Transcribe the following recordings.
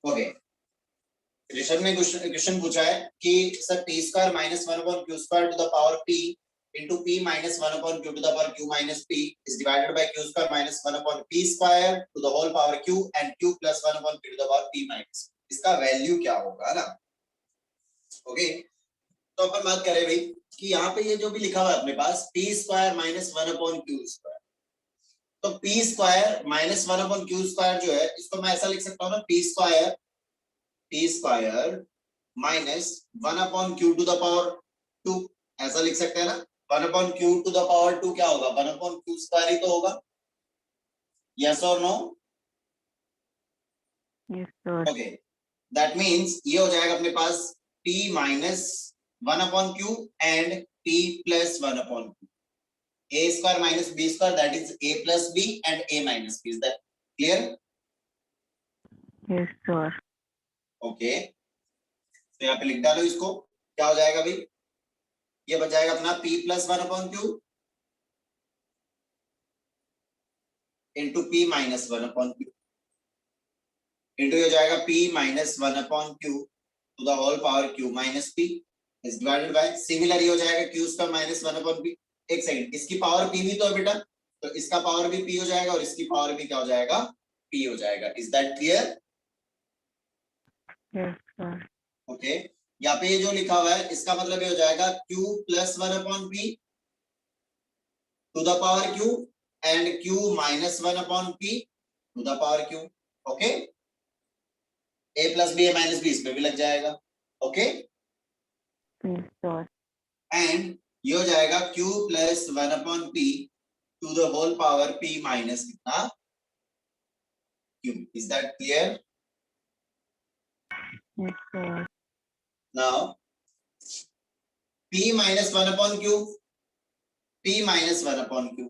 Okay, Rishabh ने question पूछा है कि sir T square minus one upon Q square to the power P into p minus 1 upon q to the power q minus p is divided by q square minus 1 upon p square to the whole power q and q plus 1 upon p to the power p minus, इसका value क्या होगा ना। Okay, तो अपन बात करें भाई कि यहाँ पे ये जो भी लिखा हुआ है अपने पास p square minus 1 upon q square, तो p square minus 1 upon q square जो है इसको मैं ऐसा लिख सकता हूँ ना, p square minus 1 upon q to the power 2, ऐसा लिख सकते हैं ना। 1 upon q to the power 2 क्या होगा, 1 upon q स्क्वायर ही तो होगा, यस और no. Yes, sir. Okay, that means ये हो जाएगा अपने पास p minus 1 upon q and p plus 1 upon q, a square minus b square that is a plus b and a minus b, is that clear? Yes, sir. Okay, तो यहाँ पे लिख डालो इसको, क्या हो जाएगा भाई, ये बच जाएगा अपना p plus 1 upon q into p minus 1 upon q into हो जाएगा p minus 1 upon q to the whole power q minus p is divided by, similar ये हो जाएगा q स्क्वायर माइनस 1 upon p। एक सेकंड, इसकी पावर p भी तो है बेटा, तो इसका पावर भी p हो जाएगा और इसकी पावर भी क्या हो जाएगा, p हो जाएगा, is that clear? Yes, sir. Okay, यहाँ पे ये जो लिखा हुआ है इसका मतलब ये हो जाएगा q plus 1 upon p to the power q and q minus 1 upon p to the power q। Okay, a plus b a minus b इसमें भी लग जाएगा। Okay, Yes, sir. एंड ये हो जाएगा q plus 1 upon p to the whole power p minus कितना, q, is that clear? Yes, sir. Now p minus 1 upon q, p minus 1 upon q,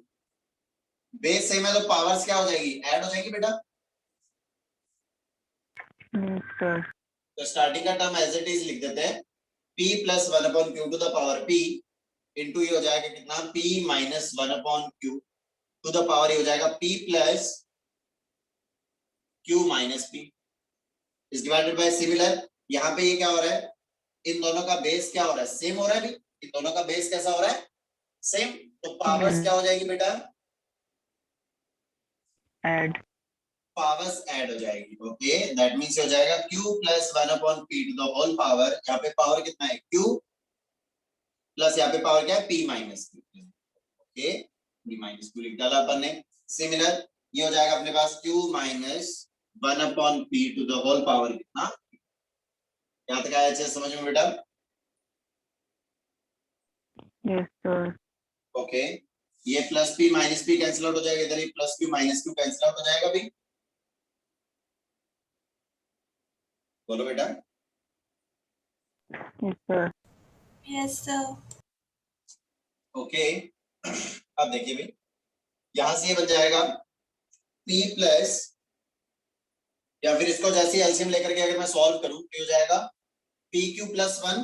base same है तो powers क्या हो जाएगी, add हो जाएगी बेटा। Yes, sir. तो स्टार्टिंग का टर्म एज इट इज लिख देते हैं, p plus 1 upon q to the power p into ये हो जाएगा कितना, p minus 1 upon q to the power ये हो जाएगा p plus q minus p is divided by, similar यहाँ पे ये क्या हो रहा है, इन दोनों का बेस क्या हो रहा है, सेम हो रहा है भी, इन दोनों का बेस कैसा हो रहा है, सेम, तो पावर्स क्या हो जाएगी बेटा, Add. पावर्स ऐड हो जाएगी। ओके, दैट मींस हो जाएगा q plus 1 upon p to the whole power, यहाँ पे पावर कितना है q प्लस यहाँ पे पावर क्या है p minus q। Okay, p minus q लिख डाला अपन ने। सिमिलर ये हो जाएगा अपने पास q minus 1 upon p to the whole power कितना, यहाँ तक आया अच्छे समझ में बेटा? Yes, sir. ओके, ये plus p minus p cancel out हो जाएगा, इधर ये plus q minus q cancel out हो जाएगा भी, बोलो बेटा। Yes, sir. Yes, sir. Okay, अब देखिए भाई, यहां से ये बन जाएगा p प्लस, या फिर इसको जैसे एलसीएम लेकर के अगर मैं सॉल्व करूं तो हो जाएगा P Q plus 1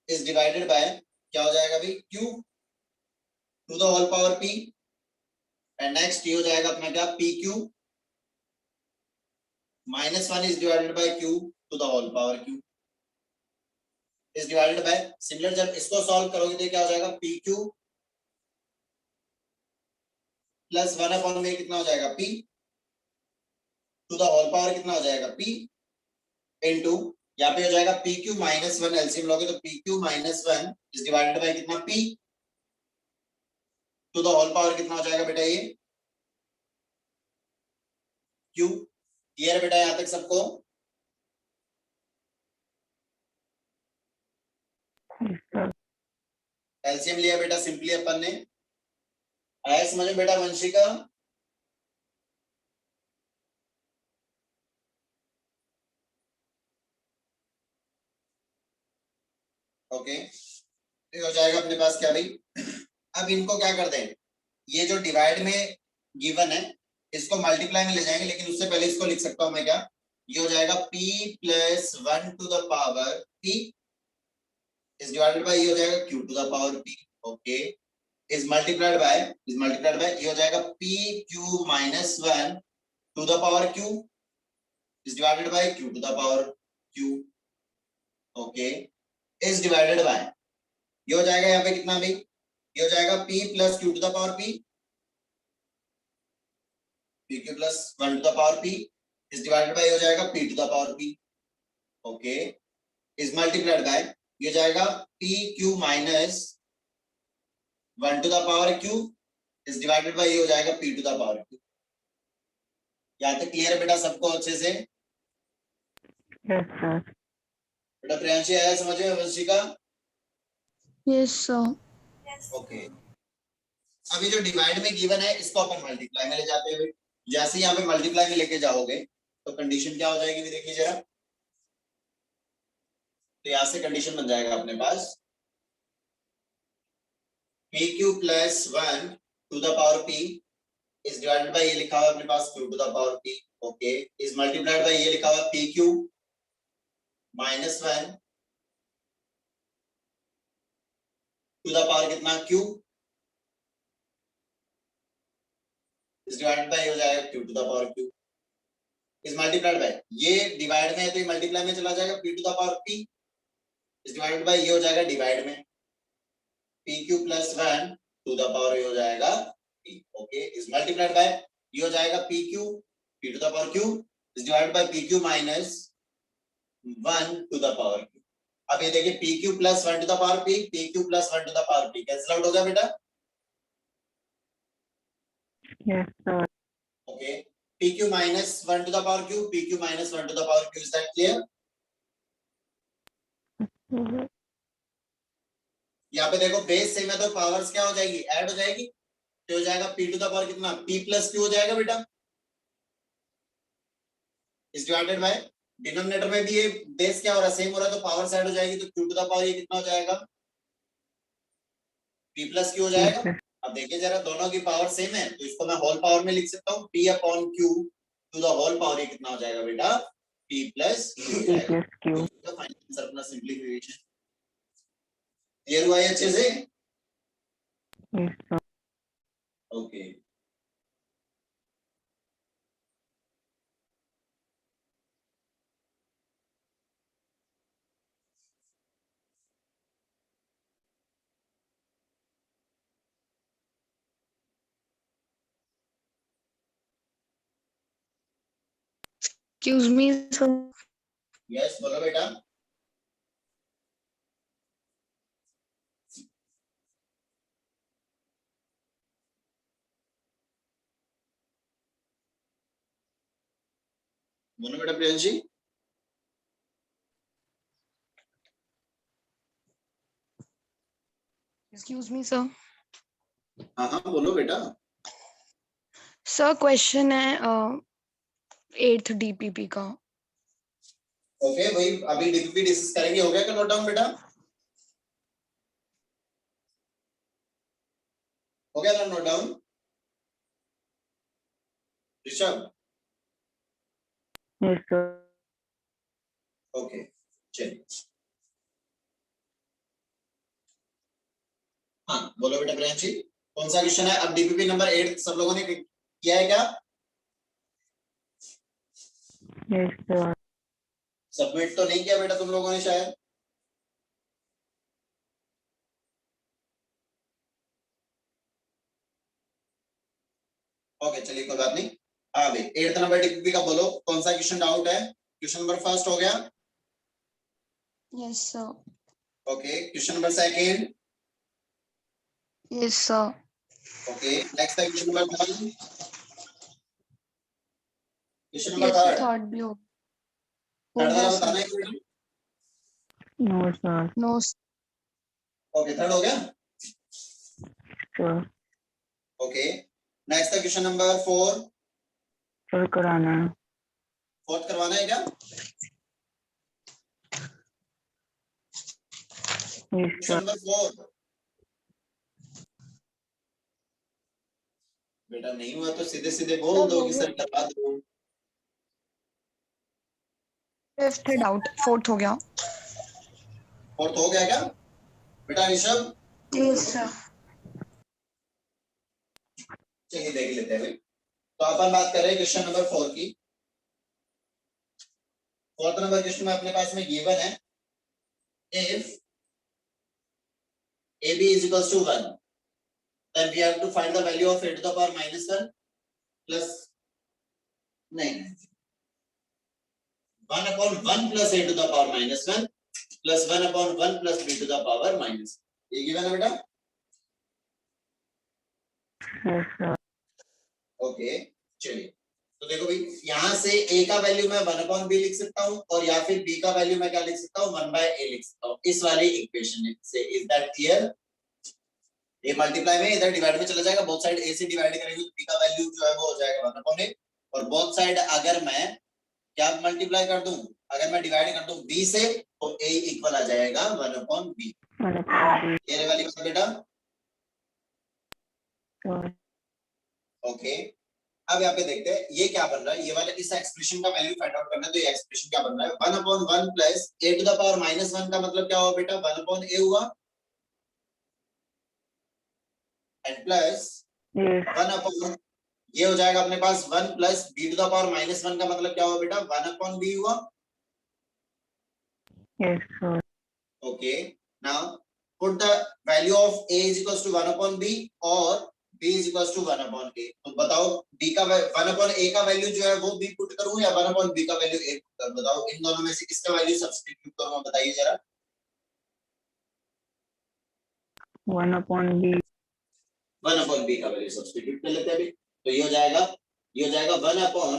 is divided by, क्या हो जाएगा भाई, q to the whole power p and next ये हो जाएगा अपना क्या, P Q minus 1 is divided by q to the whole power q is divided by, similar जब इसको सॉल्व करोगे तो क्या हो जाएगा, पी क्यू प्लस 1 अपॉन में कितना हो जाएगा p to the whole power कितना हो जाएगा p इनटू यहाँ पे हो जाएगा पी क्यू माइनस 1, एलसीएम लोगे तो P Q minus 1 is divided by कितना, p to the whole power कितना हो जाएगा बेटा, ये q। क्लियर बेटा यहां तक सबको? Yes, sir. एलसीएम लिया बेटा सिंपली अपन ने, आया समझ में बेटा वंशिका? ओके, तो हो जाएगा अपने पास क्या भाई, अब इनको क्या कर दें, ये जो डिवाइड में गिवन है इसको मल्टीप्लाई में ले जाएंगे, लेकिन उससे पहले इसको लिख सकता हूं मैं क्या, ये हो जाएगा p plus 1 to the power p is divided by ये हो जाएगा q to the power p। Okay, is multiplied by ये हो जाएगा p q minus 1 to the power q is divided by q to the power q. Okay, is divided by ये हो जाएगा यहाँ पे कितना भी, ये हो जाएगा p plus q to the power p, pq plus 1 to the power p is divided by हो जाएगा p to the power p. Okay, is multiplied by ये हो जाएगा pq minus 1 to the power q is divided by ये हो जाएगा p to the power q. यहाँ तक क्लियर है बेटा सबको अच्छे से? Yes, sir. बेटा प्रियांशी आया समझ में वंशिका? Yes, sir. ओके, अभी जो डिवाइड में गिवन है इसको अपन मल्टीप्लाई में ले जाते हैं. जैसे यहाँ पे मल्टीप्लाई में लेके जाओगे तो कंडीशन क्या हो जाएगी भी देखिए जरा. तो यहाँ से कंडीशन बन जाएगा अपने पास pq plus 1 to the power p is divided by ये लिखा हुआ है अपने पास q to the power p. Okay, is multiplied by ये लिखा हुआ है pq minus 1 to the power कितना q इज डिवाइडेड बाय हो जाएगा q to the power q. Is multiplied by ये डिवाइड में है तो ये मल्टीप्लाई में चला जाएगा p to the power p is divided by ये हो जाएगा डिवाइड में pq plus 1 to the power ये हो जाएगा p. Okay, is multiplied by ये हो जाएगा pq p to the power q is divided by pq minus 1 to the power q. अब ये देखिए pq plus 1 to the power p pq plus 1 to the power p cancel out हो गया बेटा. Yes, sir. Okay, pq minus 1 to the power q pq minus 1 to the power q. Is that clear? Mhm. यहाँ पे देखो base same है तो powers क्या हो जाएगी, ऐड हो जाएगी. तो हो जाएगा p टू द पावर कितना p प्लस q हो जाएगा बेटा. इज डिवाइडेड बाय डिनोमिनेटर में भी ये बेस क्या हो रहा है सेम हो रहा है तो पावर ऐड हो जाएगी तो q टू द पावर ये कितना हो जाएगा p प्लस q हो जाएगा. Yes, अब देखिए जरा दोनों की पावर सेम है तो इसको मैं होल पावर में लिख सकता हूँ p upon q to the whole power ये कितना हो जाएगा बेटा p प्लस q हो P जाएगा. plus Q. तो फाइनल आंसर अपना सिंपलीफिकेशन क्लियर हुआ है अच्छे से? Yes, sir. Okay, Excuse me, sir. Yes बोलो बेटा. बोलो बेटा प्रियांशी. Excuse me, sir. हाँ हाँ बोलो बेटा. Sir, question है 8th DPP का. ओके, वही अभी डीपीपी डिस्कस करेंगे. हो गया क्या नोट डाउन बेटा? हो गया ना note down Rishabh? Yes, sir. Okay चलिए. हाँ बोलो बेटा प्रियांशी कौन सा क्वेश्चन है? अब डीपीपी नंबर 8 सब लोगों ने किया है क्या? Yes, sir. सबमिट तो नहीं किया बेटा तुम लोगों ने शायद. ओके चलिए कोई बात नहीं. हाँ भाई 8th नंबर डीपीपी का बोलो कौन सा क्वेश्चन डाउट है? क्वेश्चन नंबर फर्स्ट हो गया. Yes, sir. Okay, question number second. Yes, sir. Okay, next है question number third. Question number Yes, third. third भी हो थर्ड वाला गया, बताना sir. है. No, sir. No, sir. Okay third हो गया. Sir. ओके, नेक्स्ट है क्वेश्चन नंबर 4. Sir, कराना है. फोर्थ करवाना है क्या? Yes, question sir. नंबर 4 बेटा नहीं हुआ तो सीधे सीधे बोल Sir, दो हो कि गया. सर करवा दो. 5th है doubt. 4th हो गया. फोर्थ हो गया क्या बेटा ऋषभ? Yes, sir. चलिए देख लेते हैं भाई। तो अपन बात कर रहे हैं क्वेश्चन नंबर 4 की। फोर्थ नंबर क्वेश्चन में अपने पास में गिवन है if ab is equals to 1 then we have to find the value of a to the power minus 1 plus नहीं 1 upon 1 plus a to the power minus 1 plus 1 upon 1 plus b to the power minus ये given है बेटा। yes sir, okay चलिए तो देखो भाई यहाँ से a का वैल्यू मैं 1 upon b लिख सकता हूँ और या फिर b का वैल्यू मैं क्या लिख सकता हूँ 1 by a लिख सकता हूँ इस वाली इक्वेशन से। Is that clear? ये मल्टीप्लाई में इधर डिवाइड में चला जाएगा, बोथ साइड a से डिवाइड करेंगे तो b का वैल्यू जो है वो हो जाएगा 1 upon a और बोथ साइड अगर मैं क्या मल्टीप्लाई कर दूं, अगर मैं डिवाइड कर दूं b से तो a इक्वल आ जाएगा 1 upon b। 1 upon b, ये वाली बात बेटा। sir, ओके अब यहाँ पे देखते हैं ये क्या बन रहा है, ये वाला इस एक्सप्रेशन का वैल्यू फाइंड आउट करना है। तो ये एक्सप्रेशन क्या बन रहा है 1 upon 1 plus a to the power minus 1 का मतलब क्या हुआ बेटा 1 upon a हुआ एंड प्लस yes, 1 upon ये हो जाएगा अपने पास 1 plus b to the power minus 1 का मतलब क्या हुआ बेटा 1 upon b हुआ। yes sir, Okay, now put the value of a is equals to 1 upon b और b is equals to 1 upon a। तो बताओ b का 1 upon a का वैल्यू जो है वो b पुट करूं या 1 upon b का वैल्यू a पुट करूं, बताओ इन दोनों में से किसका वैल्यू सब्स्टिट्यूट करूं बताइए जरा। 1 upon b, 1 upon b का वैल्यू सब्स्टिट्यूट कर लेते हैं अभी। तो ये हो जाएगा 1 upon,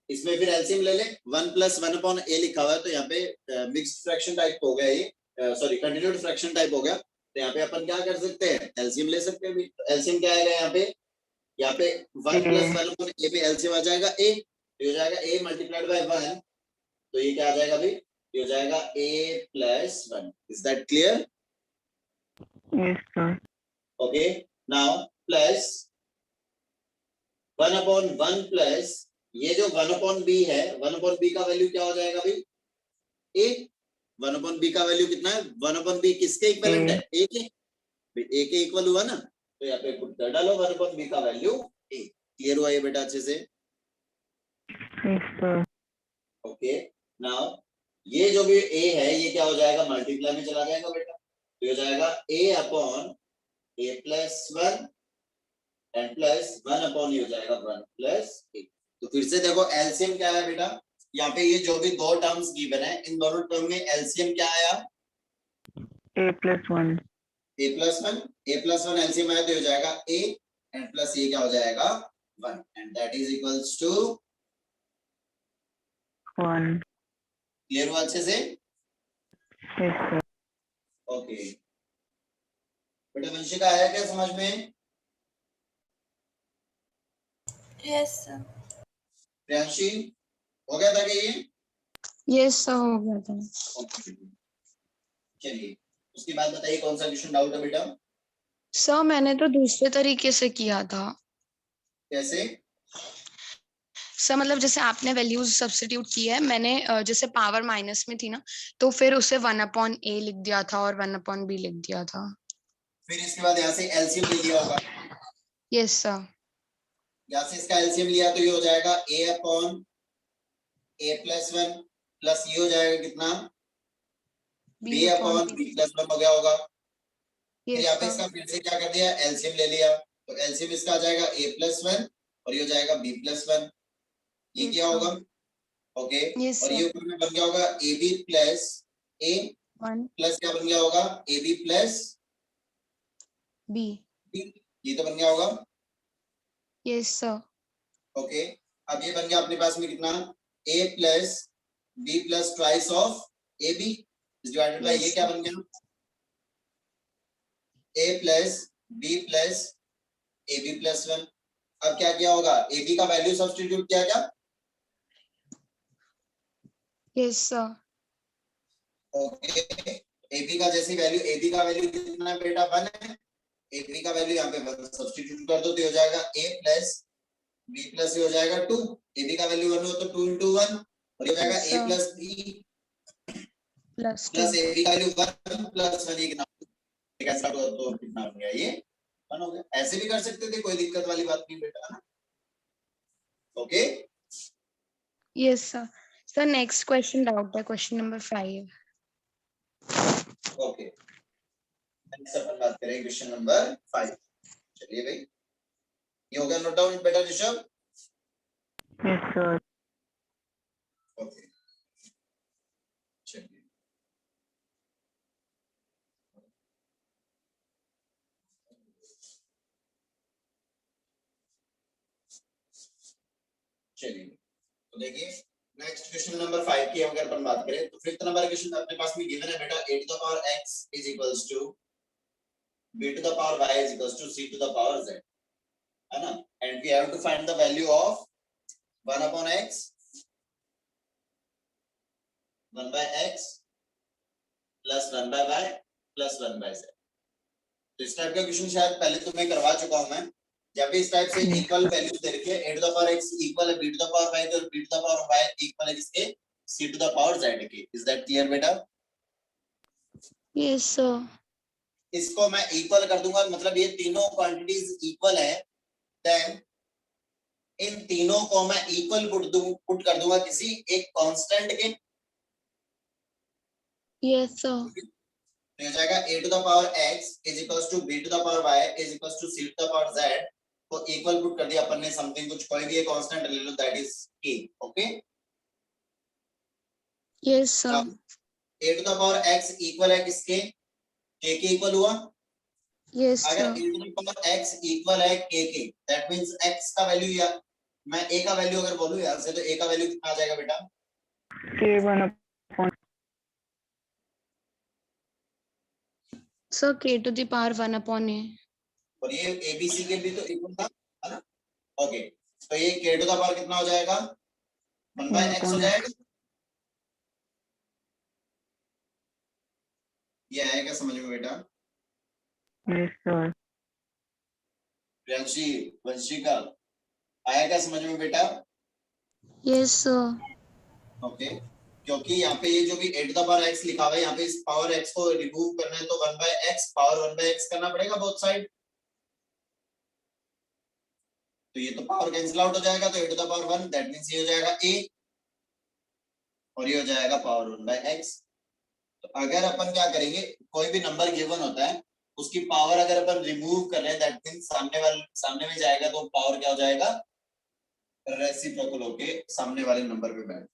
इसमें फिर एलसीएम ले ले 1 प्लस 1 upon a लिखा हुआ है तो यहाँ पे मिक्स्ड फ्रैक्शन टाइप हो गया ये, सॉरी कंटिन्यूड फ्रैक्शन टाइप हो गया। तो यहाँ पे अपन क्या कर सकते हैं एलसीएम ले सकते हैं। तो एलसीएम क्या आएगा यहाँ पे 1 प्लस 1 upon a पे एलसीएम आ जाएगा a, तो हो जाएगा a मल्टीप्लाइड बाय 1, तो ये क्या आ जाएगा भाई ये हो जाएगा a plus 1। Is that clear? yes sir, okay now plus 1 upon 1 plus ये जो 1 upon b है 1 upon b का वैल्यू क्या हो जाएगा भाई a। 1 upon b का वैल्यू कितना है 1 upon b किसके इक्विवेलेंट है a के, a के इक्वल हुआ ना, तो यहाँ पे पुट कर डालो 1 upon b का वैल्यू a। क्लियर हुआ ये बेटा अच्छे से? yes sir, ओके नाउ ये जो भी a है ये क्या हो जाएगा मल्टीप्लाई में चला जाएगा बेटा, तो हो जाएगा a upon a plus 1 and plus 1 upon ये हो जाएगा 1 प्लस a। तो फिर से देखो एलसीएम क्या है बेटा, यहाँ पे ये जो भी दो टर्म्स गिवन है इन दोनों टर्म में एलसीएम क्या आया a plus 1, a plus 1 LCM आया तो हो जाएगा a एंड प्लस ये क्या हो जाएगा 1 and that is equals to 1, clear हुआ अच्छे से? yes sir, ओके बेटा वंशिका आया क्या समझ में? Yes sir. प्रियांशी हो गया था कि ये? यस सर हो गया था। ओके चलिए उसके बाद बताइए कौन सा क्वेश्चन डाउट है बेटा? सर मैंने तो दूसरे तरीके से किया था। कैसे? सर मतलब जैसे आपने वैल्यूज सब्स्टिट्यूट की है, मैंने जैसे पावर माइनस में थी ना तो फिर उसे 1 upon a लिख दिया था और 1 upon b लिख दिया था। फिर इसके बाद यहाँ से एलसीएम ले लिया होगा। Yes sir. यहाँ से इसका एलसीएम लिया तो ये हो जाएगा a upon a plus 1 plus ये हो जाएगा कितना b अपॉन b प्लस 1 हो गया होगा। फिर यहाँ पे इसका फिर से क्या कर दिया एलसीएम ले लिया तो एलसीएम इसका आ जाएगा a प्लस 1 और ये हो जाएगा b प्लस 1, ये क्या होगा ओके और ये ऊपर में बन गया होगा ab प्लस a प्लस क्या बन गया होगा ab प्लस b, ये तो बन गया होगा। Yes sir. ओके अब ये बन गया अपने पास में कितना a plus b plus twice of ab divided by ये क्या बन गया a plus b plus ab plus 1। अब क्या किया होगा ab का वैल्यू सब्स्टिट्यूट किया क्या? Yes sir. ओके ab का जैसी वैल्यू ab का वैल्यू कितना है बेटा 1 है, ab का वैल्यू यहाँ पे सब्स्टिट्यूट कर दो तो हो जाएगा a प्लस b प्लस ये हो जाएगा 2, ab का वैल्यू 1 हो तो 2 into 1 और ये हो जाएगा a plus b plus plus ab का वैल्यू 1 प्लस 1 ये कितना कैंसिल आउट हो तो कितना हो गया ये 1 हो गया, ऐसे भी कर सकते थे, कोई दिक्कत वाली बात नहीं बेटा, है ना? Okay yes sir. Sir next question doubt है, क्वेश्चन नंबर 5। ओके, नेक्स्ट अपन बात करेंगे क्वेश्चन नंबर 5। चलिए भाई, ये हो गया नोट डाउन बेटा ऋषभ? Yes, sir. ओके चलिए, चलिए तो देखिए नेक्स्ट क्वेश्चन नंबर 5 की अगर अपन बात करें तो फिफ्थ नंबर क्वेश्चन अपने पास में गिवन है बेटा, a to the power x is equals to b to the power y is equals to c to the power z, है ना? And we have to find the value of 1 upon x 1 by x plus 1 by y plus 1 by z। तो इस type का question शायद पहले तो मैं करवा चुका हूं मैं, जब भी इस टाइप से इक्वल वैल्यूज दे रखी है, a to the power x equal है b to the power y और b to the power y equal है किसके, c to the power z के। इज दैट क्लियर बेटा? Yes sir. इसको मैं इक्वल कर दूंगा, मतलब ये तीनों क्वांटिटीज इक्वल है, देन इन तीनों को मैं इक्वल पुट कर दूंगा किसी एक कांस्टेंट के। Yes sir. तो हो जाएगा a to the power x is equals to b to the power y is equals to c to the power z को इक्वल पुट कर दिया अपन ने, समथिंग कुछ कोई भी एक कांस्टेंट ले लो, that is k। Okay, yes sir. a to the power x equal है किसके, k के इक्वल हुआ। यस अगर sir. a to the power x equal है k के, दैट मींस x का वैल्यू, या मैं a का वैल्यू अगर बोलूं यार से, तो a का वैल्यू कितना आ जाएगा बेटा? K1 upon sir k to the power 1 upon a। और ये abc के भी तो इक्वल था, है ना? ओके, तो ये k टू द पावर कितना हो जाएगा, 1 by 1 x हो upon जाएगा। ये आएगा समझ में बेटा? Yes, sir. प्रियांशी, वंशिका, आएगा समझ में बेटा? Yes sir. ओके, क्योंकि यहाँ पे ये जो भी a to the power x लिखा हुआ है, यहाँ पे इस पावर x को रिमूव करना है, तो 1 by x power 1 by x करना पड़ेगा बोथ साइड। तो ये तो पावर कैंसिल आउट हो जाएगा, तो a to the power 1 that means ये हो जाएगा a और ये हो जाएगा पावर 1 by x। तो अगर अपन क्या करेंगे, कोई भी नंबर गिवन होता है उसकी पावर अगर अपन रिमूव कर रहे हैं, दैट मींस सामने में जाएगा, तो पावर क्या हो जाएगा, रेसिप्रोकल होके सामने वाले नंबर पे बैठ।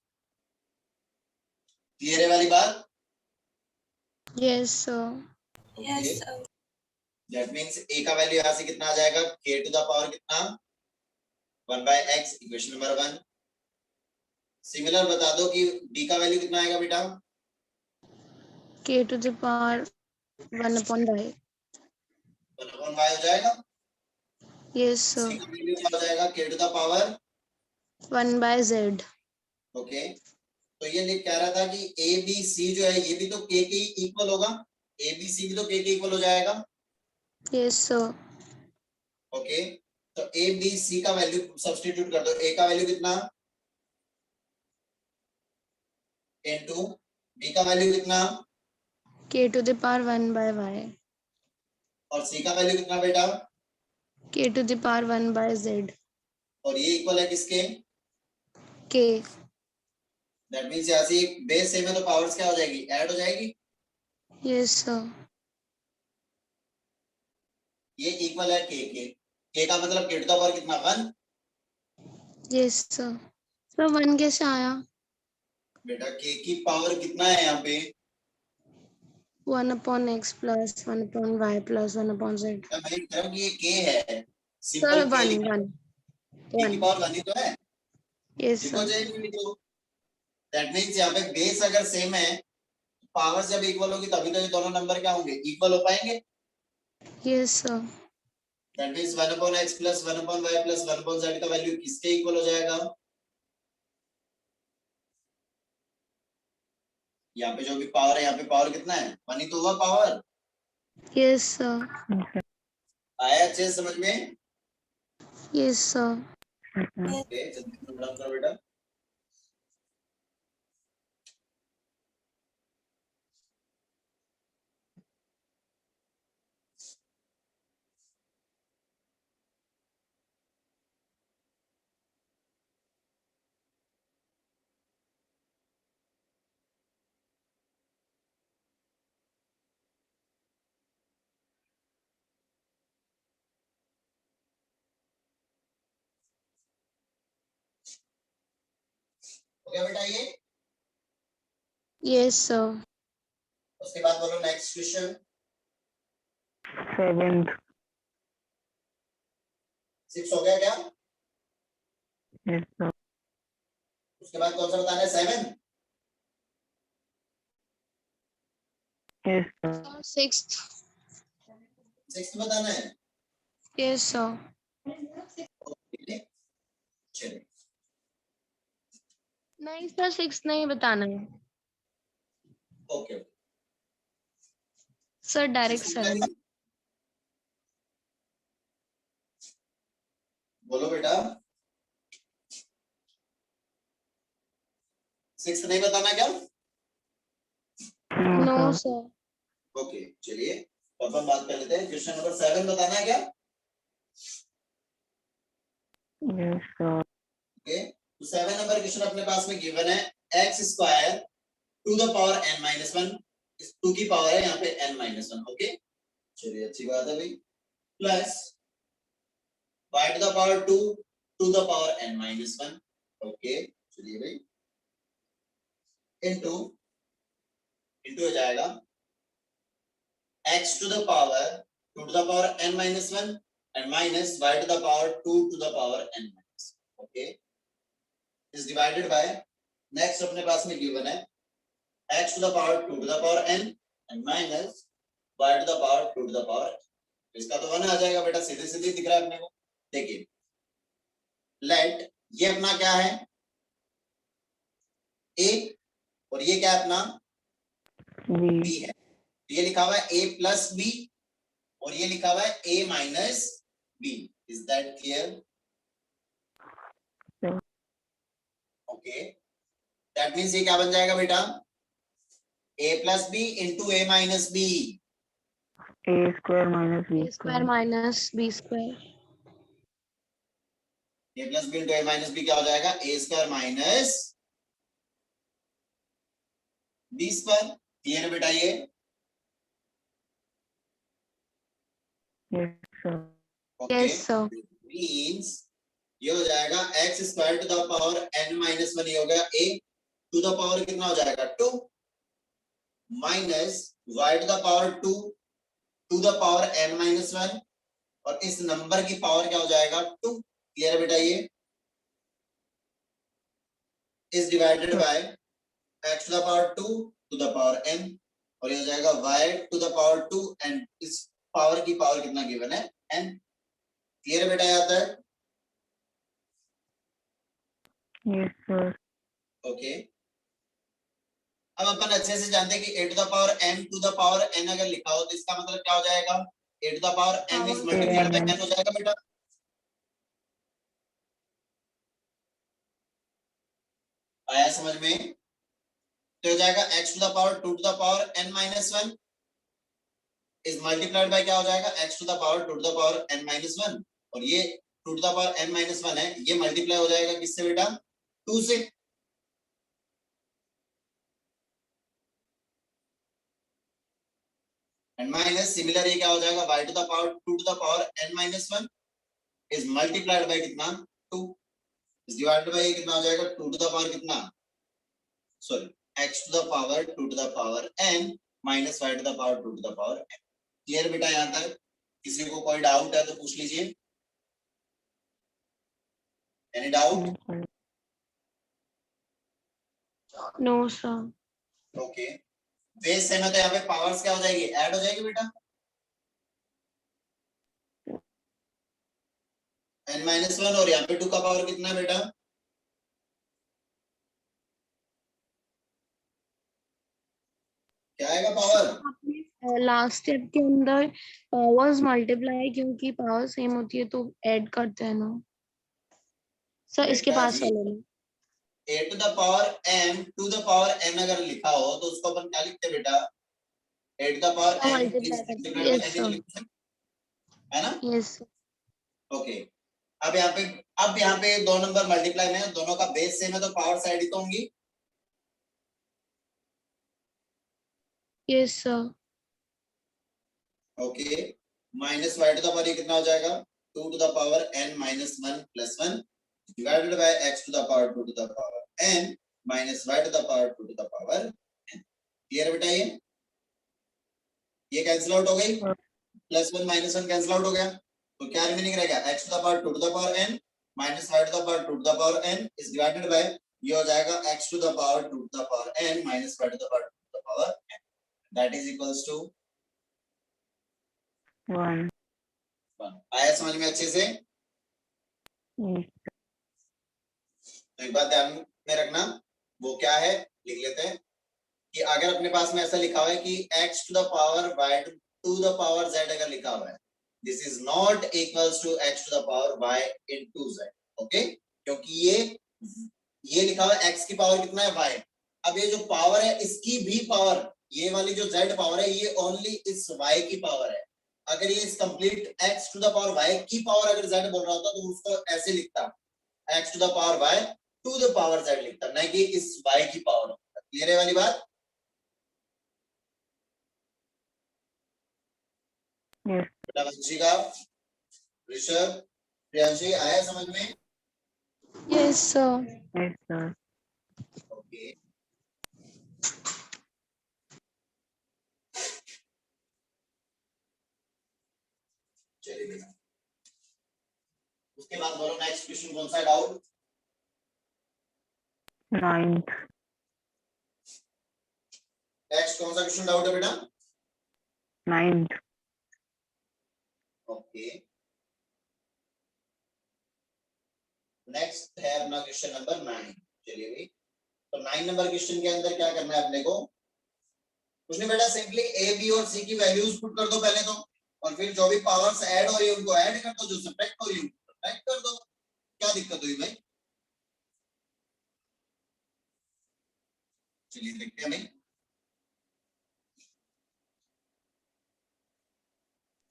क्लियर है वाली बात? Yes sir. Yes, sir. That means a का वैल्यू यहां से कितना आ जाएगा, k टू द पावर कितना, 1 by x, equation number 1। Similar बता दो कि d का वैल्यू कितना आएगा बेटा? k to the power 1 upon y। 1 upon y हो जाएगा। Yes c sir. का वैल्यू क्या हो जाएगा, k to the power. 1 by z। Okay, तो ये लिख कह रहा था कि a b c जो है ये भी तो k के इक्वल होगा, a b c भी तो k के इक्वल हो जाएगा। Yes sir. ओके, तो a b c का वैल्यू सब्स्टिट्यूट कर दो, a का वैल्यू कितना, इनटू b का वैल्यू कितना, k to the power 1 by y। और c का वैल्यू कितना बेटा, k to the power 1 by z। और ये इक्वल है किसके, k। दैट मींस यहाँ से एक बेस सेम है तो पावर्स क्या हो जाएगी, ऐड हो जाएगी। Yes sir. ये इक्वल है k का मतलब k टू द पावर कितना, 1। Yes sir. सर 1 कैसे आया? बेटा k की पावर कितना है यहाँ पे, 1 upon x plus 1 upon y plus 1 upon z। मैं कह रहा हूँ कि ये k है, सर सिंपल k 1 लिखा, 1 k की 1। पावर 1 ही तो है, यस लिखो सर। जाएगी लिखो। दैट मींस यहाँ पे बेस अगर सेम है, पावर जब इक्वल होगी तभी तो ये दोनों नंबर क्या होंगे, इक्वल हो पाएंगे। Yes sir. That means 1 upon x plus 1 upon y plus 1 upon z का वैल्यू किसके इक्वल हो जाएगा, यहाँ पे जो भी पावर है, यहाँ पे पावर कितना है, 1 ही तो हुआ पावर। Yes sir. आया अच्छे से समझ में? Yes sir. ओके, जल्दी से नोट डाउन करो बेटा। गया बेटा ये? Yes sir. उसके बाद बोलो नेक्स्ट क्वेश्चन। 7th. 6 हो गया क्या? Yes, sir. उसके बाद कौन सा बताना है? 7? Yes, sir. 6th। 6 बताना है? Yes sir. चलिए नहीं सर 6th नहीं बताना है ओके। Sir, direct 7। बोलो बेटा 6 नहीं बताना क्या? No, no sir. Sir. Okay चलिए तो अपन बात कर लेते हैं। क्वेश्चन नंबर 7 बताना है क्या? Yes, sir. ओके तो 7 नंबर क्वेश्चन अपने पास में गिवन है x square to the power n minus 1। इस 2 की पावर है यहाँ पे n माइनस 1। ओके चलिए अच्छी बात है भाई। Plus y to the power 2 to the power n minus 1। Okay चलिए भाई इनटू हो जाएगा x to the power 2 to the power n minus 1 and minus y to the power 2 to the power n minus. Okay is divided by next अपने पास में given है x to the power 2 to the power n and minus y to the power 2 to the power n। इसका तो 1 आ जाएगा बेटा, सीधे सीधे दिख रहा है अपने को। देखिए लेट ये अपना क्या है a और ये क्या है अपना B. b है। ये लिखा हुआ है a प्लस b और ये लिखा हुआ है a minus b। Is that clear? Yeah. Okay that means ये क्या बन जाएगा बेटा? a plus b into a minus b। A square minus B A square square. Minus B square. a plus b into a minus b क्या हो जाएगा? a square minus b square. Clear है बेटा ये? Yes, sir. Okay yes sir. Means ये हो जाएगा x square to the power n minus 1। ये हो गया a टू द पावर कितना हो जाएगा 2 minus y to the power 2 to the power n minus 1 और इस नंबर की पावर क्या हो जाएगा 2। क्लियर है बेटा ये? Is divided by x to the power 2 to the power n और ये हो जाएगा y to the power 2 and इस पावर की पावर कितना गिवन है n। क्लियर है बेटा यहाँ तक? Yes, sir. ओके अब अपन अच्छे से जानते हैं कि a to the power m to the power n अगर लिखा हो तो इसका मतलब क्या हो जाएगा? a to the power n is multiplied by n हो जाएगा बेटा। आया समझ में? तो हो जाएगा x to the power 2 to the power n minus 1 is multiplied by क्या हो जाएगा? x to the power 2 to the power n minus 1 और ये 2 to the power n minus 1 है, ये मल्टीप्लाई हो जाएगा किससे बेटा? 2 से। एंड माइनस सिमिलर ये क्या हो जाएगा? y to the power 2 to the power n minus 1 is multiplied by कितना? 2 इज डिवाइडेड बाय कितना हो जाएगा? 2 टू द पावर कितना? Sorry x to the power 2 to the power n minus y to the power 2 to the power n। Clear बेटा यहाँ तक? किसी को कोई डाउट है तो पूछ लीजिए। Any doubt? Yes, sir. No sir. Okay base same है तो यहाँ पे पावर्स क्या हो जाएगी? ऐड हो जाएगी बेटा। n माइनस 1 और यहाँ पे 2 का पावर कितना है बेटा? क्या आएगा पावर? लास्ट स्टेप के अंदर पावर्स मल्टीप्लाई क्योंकि पावर सेम होती है तो ऐड करते हैं ना सर, इसके बेटा पास जी, वाले में। a to the power m to the power n अगर लिखा हो तो उसको अपन क्या लिखते हैं बेटा? a टू द पावर हाँ, n multiply is करते हैं। multiplied by Yes, n sir. लिखते हैं, है ना? यस ओके अब यहाँ पे 2 नंबर मल्टीप्लाई में है, दोनों का बेस सेम है तो पावर साइड ही तो होंगी। Yes sir. Okay minus y to the power कितना हो जाएगा? 2 to the power n minus 1 plus 1 divided by x to the power 2 to the power n minus y to the power 2 to the power n। Clear है बेटा? ये cancel out हो गई, plus 1 minus 1 cancel out हो गया, तो क्या remaining रहेगा? x to the power 2 to the power n minus y to the power 2 to the power n is divided by, ये हो जाएगा x to the power 2 to the power n minus y to the power 2 to the power n, that is equals to 1 1। आया समझ में अच्छे से? yes तो एक बात ध्यान में रखना, वो क्या है लिख लेते हैं कि अगर अपने पास में ऐसा लिखा हुआ है कि x to the power y to the power z अगर लिखा हुआ है, this is not equals to x to the power y into z। Okay, क्योंकि ये लिखा हुआ है x की पावर कितना है y, अब ये जो पावर है इसकी भी पावर, ये वाली जो z पावर है ये ओनली इस y की पावर है। अगर ये इस complete x to the power y की पावर अगर z बोल रहा होता तो उसको ऐसे लिखता, x to the power y to the power z लिखता, न कि इस y की पावर। क्लियर है वाली बात? yes वंशिका, ऋषभ, प्रियांशी, आया समझ में? Yes sir. yes sir okay, चलिए बेटा, उसके बाद बोलो नेक्स्ट क्वेश्चन कौन सा है? डाउट 9th नेक्स्ट कौन सा क्वेश्चन डाउट है बेटा? 9th ओके, नेक्स्ट है अपना क्वेश्चन नंबर 9। चलिए भाई, तो 9 नंबर क्वेश्चन के अंदर क्या करना है अपने को? कुछ नहीं बेटा, सिंपली ए बी और सी की वैल्यूज पुट कर दो पहले तो, और फिर जो भी पावर्स ऐड हो रही है उनको ऐड कर दो, जो सब्ट्रैक्ट हो रही है उनको सब्ट्रैक्ट कर दो। क्या दिक्कत हुई भाई? चलिए देखते हैं भाई।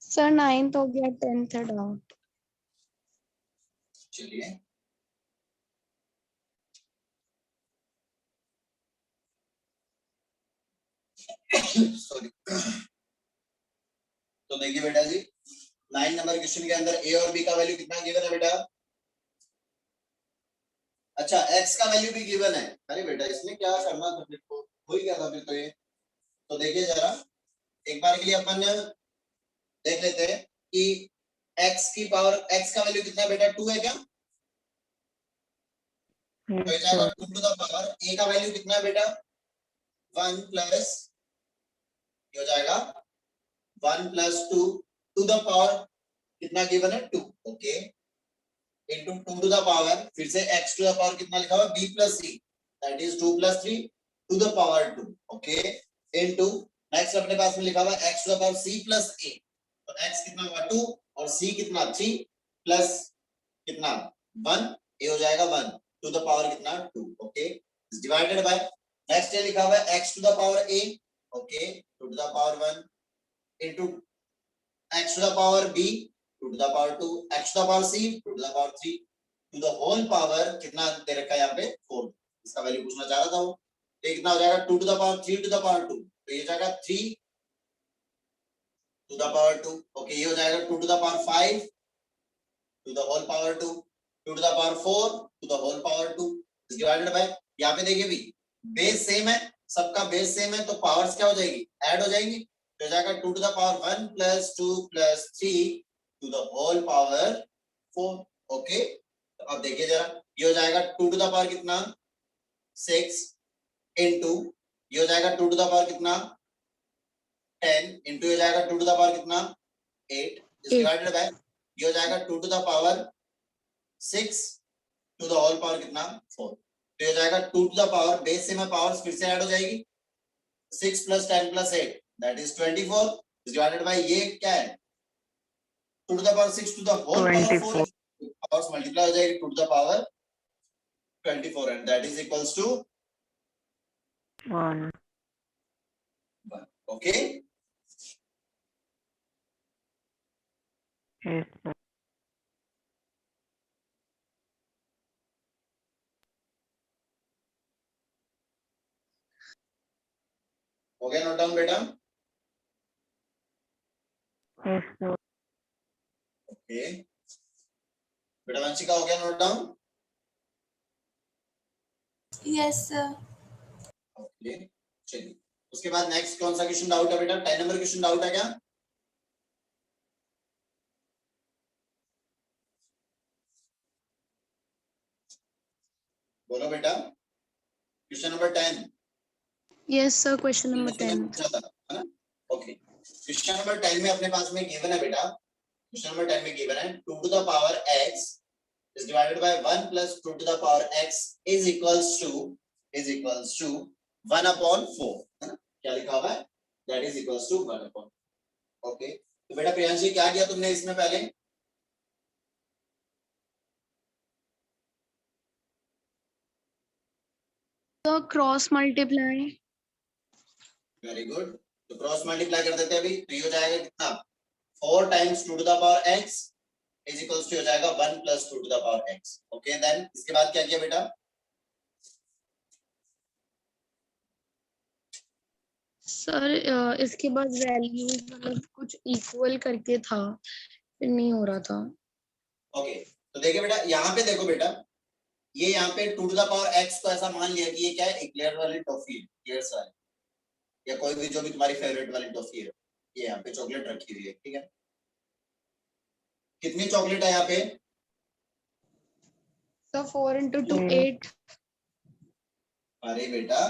सर 9th हो गया, 10th है डाउट। चलिए सॉरी, तो देखिए बेटा जी, 9 नंबर क्वेश्चन के अंदर ए और बी का वैल्यू कितना गिवन है बेटा? अच्छा, x का वैल्यू भी गिवन है। अरे बेटा इसमें क्या करना था फिर, तो हो ही गया था फिर तो ये। तो देखिए जरा, एक बार के लिए अपन देख लेते हैं कि x की पावर, x का वैल्यू कितना है बेटा? 2 है क्या? तो ये yes जाएगा sir 2 to the power, a का वैल्यू कितना है बेटा? 1 प्लस, ये हो जाएगा 1 प्लस 2 टू द पावर कितना गिवन है? 2। Okay, into 2 to the power, फिर से x टू द पावर कितना लिखा हुआ है? b plus c, that is 2 plus 3 to the power 2। Okay, into next अपने पास में लिखा हुआ है x to the power c plus a, तो x कितना हुआ? 2 और c कितना? 3 प्लस कितना? 1, ये हो जाएगा 1 टू द पावर कितना? 2। Okay, is divided by, next ये लिखा हुआ है x to the power a, okay, 2 to the power 1 into x to the power b 2 to the power 2, x to the power c 2 to the power 3 to the whole power कितना दे रखा है यहाँ पे? 4। इसका वैल्यू पूछना चाह रहा था वो। तो कितना हो जाएगा? 2 to the power 3 to the power 2, तो ये जाएगा 3 to the power 2। ओके, ये हो जाएगा 2 to the power 5 to the whole power 2, 2 to the power 4 to the whole power 2 is divided by, यहाँ पे देखिए भी बेस सेम है, सबका बेस सेम है, तो पावर्स क्या हो जाएगी? ऐड हो जाएंगी। तो जाएगा 2 to the power 1 plus 2 plus 3 to the whole power 4। Okay, तो अब देखिए जरा, ये हो जाएगा 2 to the power कितना? 6 इनटू, ये हो जाएगा 2 to the power कितना? 10 इनटू, ये हो जाएगा 2 to the power कितना? 8 इज डिवाइडेड बाय, ये हो जाएगा 2 to the power 6 to the whole power कितना? 4। तो ये हो जाएगा 2 to the power, बेस से में पावर्स फिर से ऐड हो जाएगी, 6 plus 10 plus 8 that is 24 is divided by, ये क्या है? 2 to the power 6 to the whole power 4, powers multiply हो जाएगी 2 to the power 24 and that is equals to 1 1। okay, yes sir हो गया नोट डाउन बेटा? yes sir ओके बेटा, वंशिका हो गया note down? Yes, sir. Okay चलिए, उसके बाद नेक्स्ट कौन सा क्वेश्चन डाउट है बेटा? 10 नंबर क्वेश्चन डाउट है क्या? बोलो बेटा, question number 10 yes sir, question number 10। पूछा था, है ना? ओके, क्वेश्चन नंबर 10 में अपने पास में गिवन है बेटा, क्वेश्चन नंबर 10 में गिवन है 2 to the power x is divided by 1 plus 2 to the power x is equals to 1 upon 4, है ना? क्या लिखा हुआ है? That is equals to 1 upon, okay. तो बेटा प्रियांशी क्या किया तुमने इसमें पहले? तो क्रॉस मल्टीप्लाई। वेरी गुड, तो क्रॉस मल्टीप्लाई कर देते हैं अभी, तो ये हो जाएगा कितना? 4 times 2 to the power x is equals to हो जाएगा 1 plus 2 to the power x, okay. Then इसके बाद क्या किया बेटा? सर इसके बाद वैल्यूज मतलब कुछ इक्वल करके था, फिर नहीं हो रहा था। ओके, तो देखिए बेटा, यहाँ पे देखो बेटा, ये यहाँ पे 2 to the power x को ऐसा मान लिया कि ये क्या है? इक्लेयर वाली टॉफी है, इक्लेयर्स वाली, या कोई भी जो भी तुम्हारी फेवरेट वाली टॉफी है, ये यहाँ पे चॉकलेट रखी हुई है, ठीक है? कितनी चॉकलेट है यहाँ पे? Sir 4 into 2 8। अरे बेटा,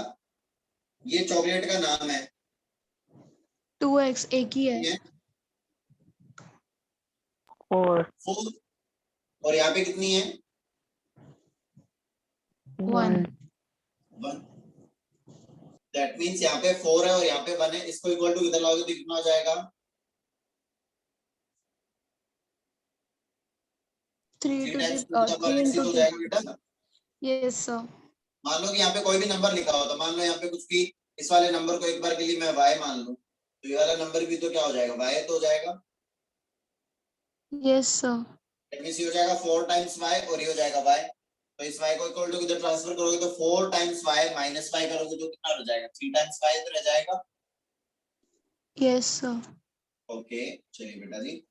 ये चॉकलेट का नाम है, 2x एक ही है। ठीक है? 4 4, और यहाँ पे कितनी है? 1 1। दैट मींस यहाँ पे 4 है और यहाँ पे 1 है, इसको इक्वल टू इधर लाओगे तो कितना हो जाएगा? 3 3 to times 2 the to the power 3 x into हो 2। जाएगा बेटा। Yes sir. मान लो कि यहाँ पे कोई भी नंबर लिखा हो, तो मान लो यहाँ पे कुछ भी, इस वाले नंबर को एक बार के लिए मैं y मान लूं, तो ये वाला नंबर भी तो क्या हो जाएगा? y तो हो जाएगा। Yes sir. दैट मींस ये हो जाएगा 4 times y और ये हो जाएगा y, तो इस y को इक्वल टू इधर ट्रांसफर करोगे तो 4 times y माइनस y करोगे तो कितना हो जाएगा? 3 times y इधर रह जाएगा। Yes sir. ओके चलिए बेटा जी,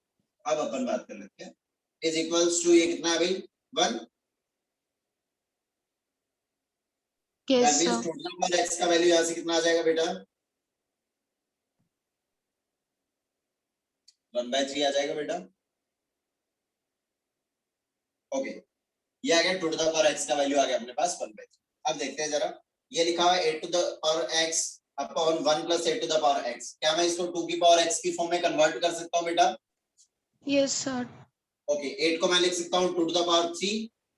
अब अपन बात कर लेते हैं, इज इक्वल्स टू ये कितना है भाई? 1। Yes that means sir. Total पर x का वैल्यू यहां से कितना आ जाएगा बेटा? 1/3 आ जाएगा बेटा। ओके, ये आ गया 2 to the power x का वैल्यू आ गया अपने पास 1/3। अब देखते हैं जरा, ये लिखा हुआ है 8 to the power x upon 1 plus 8 to the power x, क्या मैं इसको 2 की पावर x की फॉर्म में कन्वर्ट कर सकता हूं बेटा? Yes sir. ओके, 8 को मैं लिख सकता हूं 2 to the power 3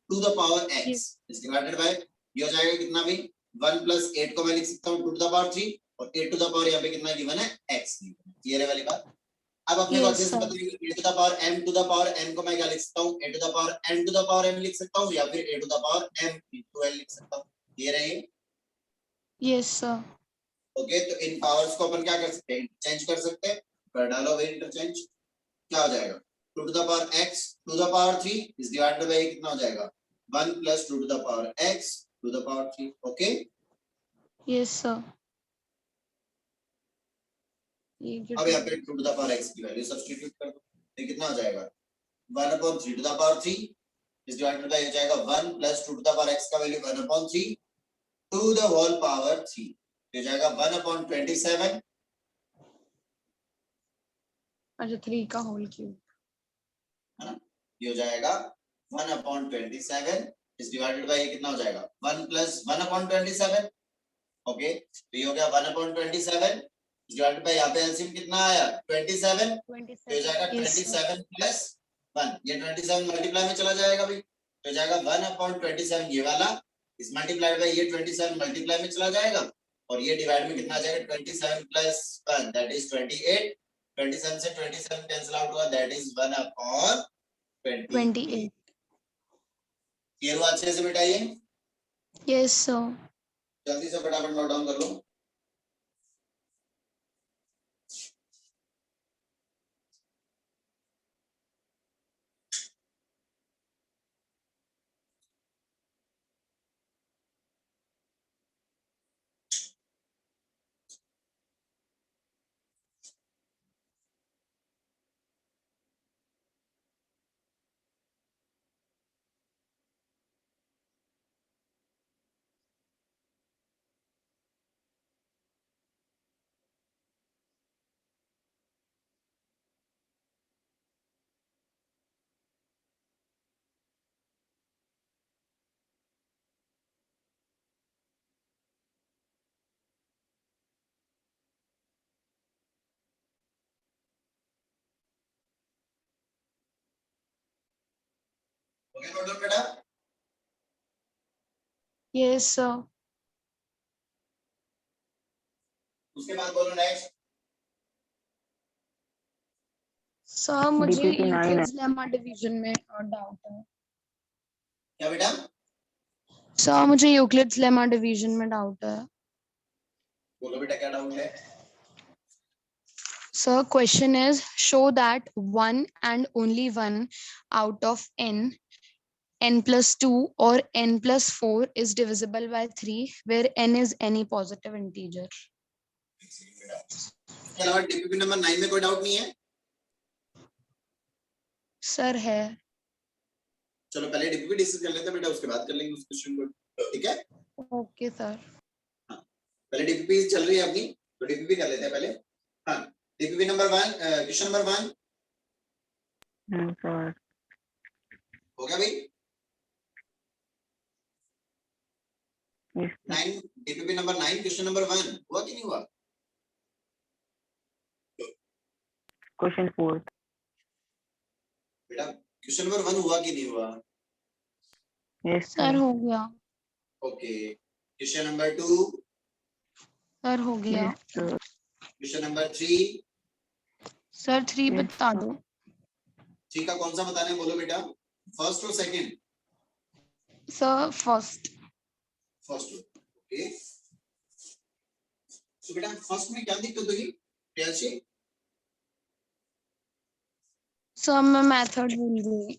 to the power x Yes. Is divided by, ये हो जाएगा कितना भाई? 1 plus 8 को मैं लिख सकता हूं 2 to the power 3 और 8 to the power यहाँ पे कितना गिवन है? x गिवन है, ये वाली बात। अब अपने को Yes, अच्छे से sir. पता है कि a to the power m to the power n को मैं क्या लिख सकता हूँ? a to the power n to the power m लिख सकता हूँ या फिर a to the power m into n लिख सकता हूँ, ये रही। Yes sir. ओके, तो इन पावर्स को अपन क्या कर सकते हैं? इंटरचेंज कर सकते हैं, कर डालो भाई इंटरचेंज, क्या हो जाएगा? 2 to the power x to the power 3 is divided by कितना हो जाएगा? 1 plus 2 to the power x to the power 3, okay. Yes sir. अब यहाँ पे 2 to the power x की वैल्यू सब्स्टिट्यूट कर दो, तो कितना हो जाएगा? 1 upon 3 to the power 3 is divided by हो जाएगा 1 plus 2 to the power x का value 1 upon 3 to the whole power 3, हो जाएगा 1 upon 27, अच्छा 3 का होल क्यूब। है ना? ये हो जाएगा 1 upon 27 इज डिवाइडेड बाय कितना हो जाएगा? 1 plus 1 upon 27, ओके। तो ये हो गया 1 upon 27 डिवाइडेड बाय, यहाँ पे एलसीएम कितना आया? 27, तो हो जाएगा 27 plus 1, ये 27 मल्टीप्लाई में चला जाएगा भाई, तो हो जाएगा 1 upon 27 ये वाला, इस मल्टीप्लाइड बाय ये 27 मल्टीप्लाई में चला जाएगा और ये डिवाइड में कितना आ जाएगा? 27 plus 1 दैट इज 28, 27 से 27 कैंसिल आउट हुआ, दैट इज 1 upon 28। क्लियर हुआ अच्छे से बेटा? ये यस सर। जल्दी से फटाफट नोट डाउन कर लो। गया नोट डाउन बेटा? Yes sir. उसके बाद बोलो नेक्स्ट। सर मुझे DPP 9 है। यूक्लिड्स लेमा डिवीजन में डाउट है। क्या बेटा? सर मुझे यूक्लिड्स लेमा डिवीजन में डाउट है। बोलो बेटा क्या डाउट है? Sir, question is show that one and only one out of n plus 2 or n plus 4 is divisible by 3 where n is any positive integer. इसके अलावा DPP number 9 में कोई डाउट नहीं है? Sir है। चलो पहले डीपीपी डिस्कस कर लेते हैं बेटा, उसके बाद कर लेंगे उस क्वेश्चन को, ठीक है? Okay sir. पहले डीपीपी चल रही है अपनी, तो डीपीपी कर लेते हैं पहले। हाँ, DPP number 1, question number 1 sir. हो गया भाई? Yes 9, DPP number 9 question number 1 हुआ कि नहीं हुआ? क्वेश्चन 4 बेटा क्वेश्चन नंबर 1 हुआ कि नहीं हुआ? Yes Sir sir. हो गया। ओके, क्वेश्चन नंबर 2, Sir हो गया। Yes sir. Question number 3, Sir 3 Yes, बता sir. दो। 3 का कौन सा बताना है बोलो बेटा? फर्स्ट और second? Sir first। First. Okay, तो बेटा फर्स्ट में क्या दिक्कत होगी प्रियांशी? Sir मैं मेथड भूल गई।